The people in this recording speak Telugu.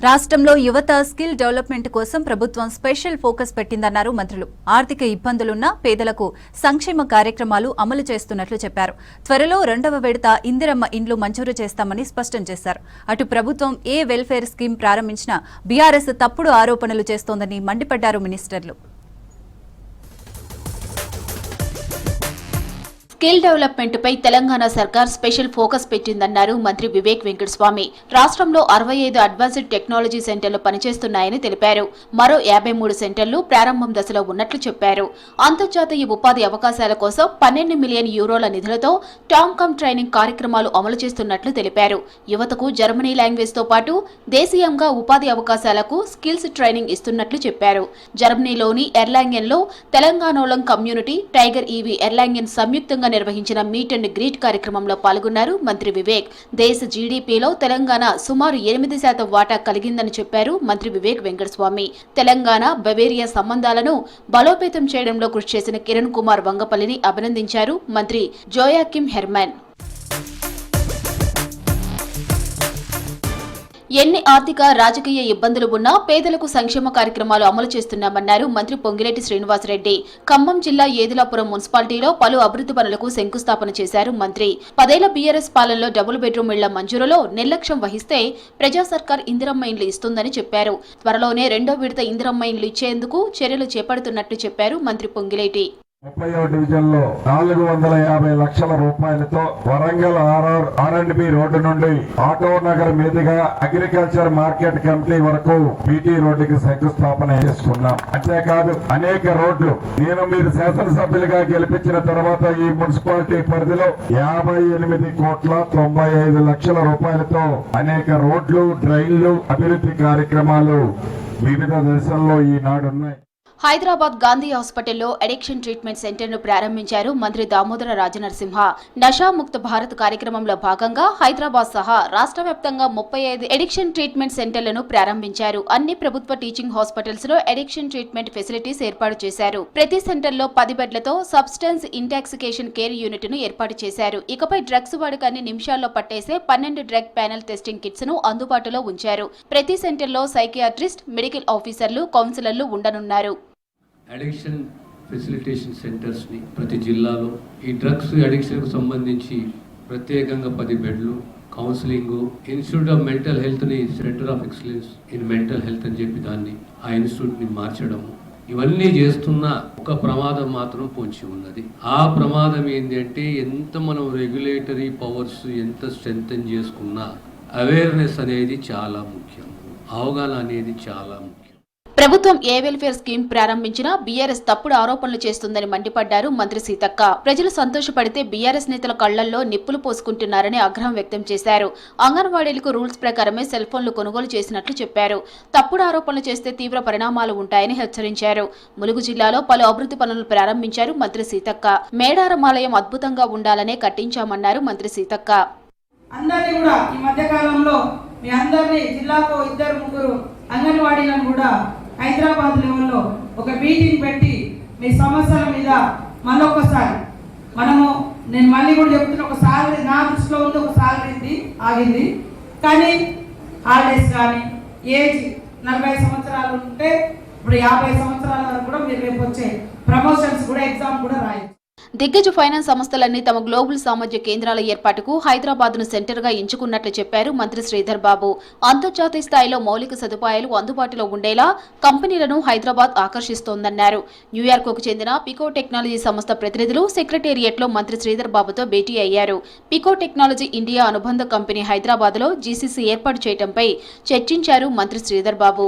రాష్ట్రంలో యువత స్కిల్ డెవలప్మెంట్ కోసం ప్రభుత్వం స్పెషల్ ఫోకస్ పెట్టిందన్నారు మంత్రులు. ఆర్థిక ఇబ్బందులున్న పేదలకు సంక్షేమ కార్యక్రమాలు అమలు చేస్తున్నట్లు చెప్పారు. త్వరలో 2వ విడత ఇందిరమ్మ ఇండ్లు మంజూరు చేస్తామని స్పష్టం చేశారు. అటు ప్రభుత్వం ఏ వెల్ఫేర్ స్కీమ్ ప్రారంభించినా బీఆర్ఎస్ తప్పుడు ఆరోపణలు చేస్తోందని మండిపడ్డారు మినిస్టర్లు. స్కిల్ డెవలప్మెంట్ పై తెలంగాణ సర్కార్ స్పెషల్ ఫోకస్ పెట్టిందన్నారు మంత్రి వివేక్ వెంకటస్వామి. రాష్ట్రంలో 65 అడ్వాన్స్డ్ టెక్నాలజీ సెంటర్లు పనిచేస్తున్నాయని తెలిపారు. మరో 53 సెంటర్లు ప్రారంభం దశలో ఉన్నట్లు చెప్పారు. అంతర్జాతీయ ఉపాధి అవకాశాల కోసం 12 మిలియన్ యూరోల నిధులతో టాంకమ్ ట్రైనింగ్ కార్యక్రమాలు అమలు చేస్తున్నట్లు తెలిపారు. యువతకు జర్మనీ లాంగ్వేజ్ తో పాటు దేశీయంగా ఉపాధి అవకాశాలకు స్కిల్స్ ట్రైనింగ్ ఇస్తున్నట్లు చెప్పారు. జర్మనీలోని ఎర్లాంగెన్లో తెలంగాణలోం కమ్యూనిటీ, టైగర్ ఈవీ ఎర్లాంగెన్ సంయుక్తంగా నిర్వహించిన మీట్ అండ్ గ్రీట్ కార్యక్రమంలో పాల్గొన్నారు మంత్రి వివేక్. దేశ జీడీపీలో తెలంగాణ సుమారు 8% వాటా కలిగిందని చెప్పారు మంత్రి వివేక్ వెంకటస్వామి. తెలంగాణ బవేరియా సంబంధాలను బలోపేతం చేయడంలో కృషి చేసిన కిరణ్ కుమార్ వంగపల్లిని అభినందించారు మంత్రి జోయాకిమ్ హెర్మన్. ఎన్ని ఆర్థిక రాజకీయ ఇబ్బందులు ఉన్నా పేదలకు సంక్షేమ కార్యక్రమాలు అమలు చేస్తున్నామన్నారు మంత్రి పొంగిరెడ్డి శ్రీనివాసరెడ్డి. ఖమ్మం జిల్లా ఏదులాపురం మున్సిపాలిటీలో పలు అభివృద్ధి పనులకు శంకుస్థాపన చేశారు మంత్రి. 10 ఏళ్ల బీఆర్ఎస్ పాలనలో డబుల్ బెడ్రూమ్ ఇళ్ల మంజూరులో నిర్లక్ష్యం వహిస్తే ప్రజా సర్కార్ ఇందిరమ్మ ఇండ్లు ఇస్తుందని చెప్పారు. త్వరలోనే 2వ విడత ఇందిరమ్మ ఇండ్లు ఇచ్చేందుకు చర్యలు చేపడుతున్నట్లు చెప్పారు మంత్రి పొంగిరెడ్డి. 30వ డివిజన్ లో 450 లక్షల రూపాయలతో వరంగల్ R&B రోడ్డు నుండి ఆటో నగర్ మీదుగా అగ్రికల్చర్ మార్కెట్ కమిటీ వరకు పీటీ రోడ్డుకి శంకుస్థాపన చేసుకున్నాం. అంతేకాదు అనేక రోడ్లు నేను మీరు శాసనసభ్యులుగా గెలిపించిన తర్వాత ఈ మున్సిపాలిటీ పరిధిలో 58,95,00,000 రూపాయలతో అనేక రోడ్లు, డ్రైన్లు, అభివృద్ధి కార్యక్రమాలు వివిధ దశల్లో ఈనాడున్నాయి. హైదరాబాద్ గాంధీ హాస్పిటల్లో అడిక్షన్ ట్రీట్మెంట్ సెంటర్ను ప్రారంభించారు మంత్రి దామోదర రాజనరసింహ. నషాముక్త భారత్ కార్యక్రమంలో భాగంగా హైదరాబాద్ సహా రాష్ట్ర వ్యాప్తంగా 35 అడిక్షన్ ట్రీట్మెంట్ సెంటర్లను ప్రారంభించారు. అన్ని ప్రభుత్వ టీచింగ్ హాస్పిటల్స్ లో అడిక్షన్ ట్రీట్మెంట్ ఫెసిలిటీస్ ఏర్పాటు చేశారు. ప్రతి సెంటర్లో 10 బెడ్లతో సబ్స్టెన్స్ ఇంటాక్సికేషన్ కేర్ యూనిట్ ను ఏర్పాటు చేశారు. ఇకపై డ్రగ్స్ వాడకాన్ని నిమిషాల్లో పట్టేసే 12 డ్రగ్ ప్యానెల్ టెస్టింగ్ కిట్స్ ను అందుబాటులో ఉంచారు. ప్రతి సెంటర్లో సైకియాట్రిస్ట్, మెడికల్ ఆఫీసర్లు, కౌన్సిలర్లు ఉండనున్నారు. అడిక్షన్ ఫెసిలిటేషన్ సెంటర్స్ని ప్రతి జిల్లాలో ఈ డ్రగ్స్ అడిక్షన్కు సంబంధించి ప్రత్యేకంగా 10 బెడ్లు, కౌన్సిలింగ్, ఇన్స్టిట్యూట్ ఆఫ్ మెంటల్ హెల్త్ని centre of excellence in mental health అని చెప్పి దాన్ని ఆ ఇన్స్టిట్యూట్ని మార్చడము, ఇవన్నీ చేస్తున్న ఒక ప్రమాదం మాత్రం పొంచి ఉన్నది. ఆ ప్రమాదం ఏంటి అంటే ఎంత మనం రెగ్యులేటరీ పవర్స్ ఎంత స్ట్రెంథెన్ చేసుకున్నా అవేర్నెస్ అనేది చాలా ముఖ్యం, అవగాహన అనేది చాలా ముఖ్యం. ప్రభుత్వం ఏ వెల్ఫేర్ స్కీమ్ ప్రారంభించినా బీఆర్ఎస్ తప్పుడు ఆరోపణలు చేస్తుందని మండిపడ్డారు మంత్రి సీతక్క. ప్రజలు సంతోషపడితే బీఆర్ఎస్ నేతల కళ్లల్లో నిప్పులు పోసుకుంటున్నారని ఆగ్రహం వ్యక్తం చేశారు. అంగన్వాడీలకు రూల్స్ ప్రకారమే సెల్ ఫోన్లు కొనుగోలు చేసినట్లు చెప్పారు. తప్పుడు ఆరోపణలు చేస్తే తీవ్ర పరిణామాలు ఉంటాయని హెచ్చరించారు. ములుగు జిల్లాలో పలు అభివృద్ధి పనులు ప్రారంభించారు మంత్రి సీతక్క. మేడారం ఆలయం అద్భుతంగా ఉండాలనే కట్టించామన్నారు మంత్రి సీతక్క. అందరినీ కూడా ఈ మధ్య కాలంలో మీ అందరినీ జిల్లాకు 2-3 అంగన్వాడీలను కూడా హైదరాబాద్ లెవెల్లో ఒక మీటింగ్ పెట్టి మీ సమస్యల మీద మళ్ళొక్కసారి నేను మళ్ళీ కూడా చెప్తున్నా, ఒక సాలరీ నా దృష్టిలో ఉంది, ఒక సాలరీ ఆగింది. కానీ హాలిడేస్ కానీ ఏజ్ 40 సంవత్సరాలు ఉంటే ఇప్పుడు 50 సంవత్సరాల వరకు కూడా మీరు రేపు వచ్చే ప్రమోషన్స్ కూడా ఎగ్జామ్ కూడా రాయొచ్చు. దిగ్గజ ఫైనాన్స్ సంస్థలన్నీ తమ గ్లోబల్ సామర్థ్య కేంద్రాల ఏర్పాటుకు హైదరాబాద్ ను సెంటర్ గా ఎంచుకున్నట్లు చెప్పారు మంత్రి శ్రీధర్ బాబు. అంతర్జాతీయ స్థాయిలో మౌలిక సదుపాయాలు అందుబాటులో ఉండేలా కంపెనీలను హైదరాబాద్ ఆకర్షిస్తోందన్నారు. న్యూయార్క్ కు చెందిన పికో టెక్నాలజీ సంస్థ ప్రతినిధులు సెక్రటేరియట్ లో మంత్రి శ్రీధర్ బాబుతో భేటీ అయ్యారు. పికో టెక్నాలజీ ఇండియా అనుబంధ కంపెనీ హైదరాబాద్ లో జీసీసీ ఏర్పాటు చేయడంపై చర్చించారు మంత్రి శ్రీధర్ బాబు.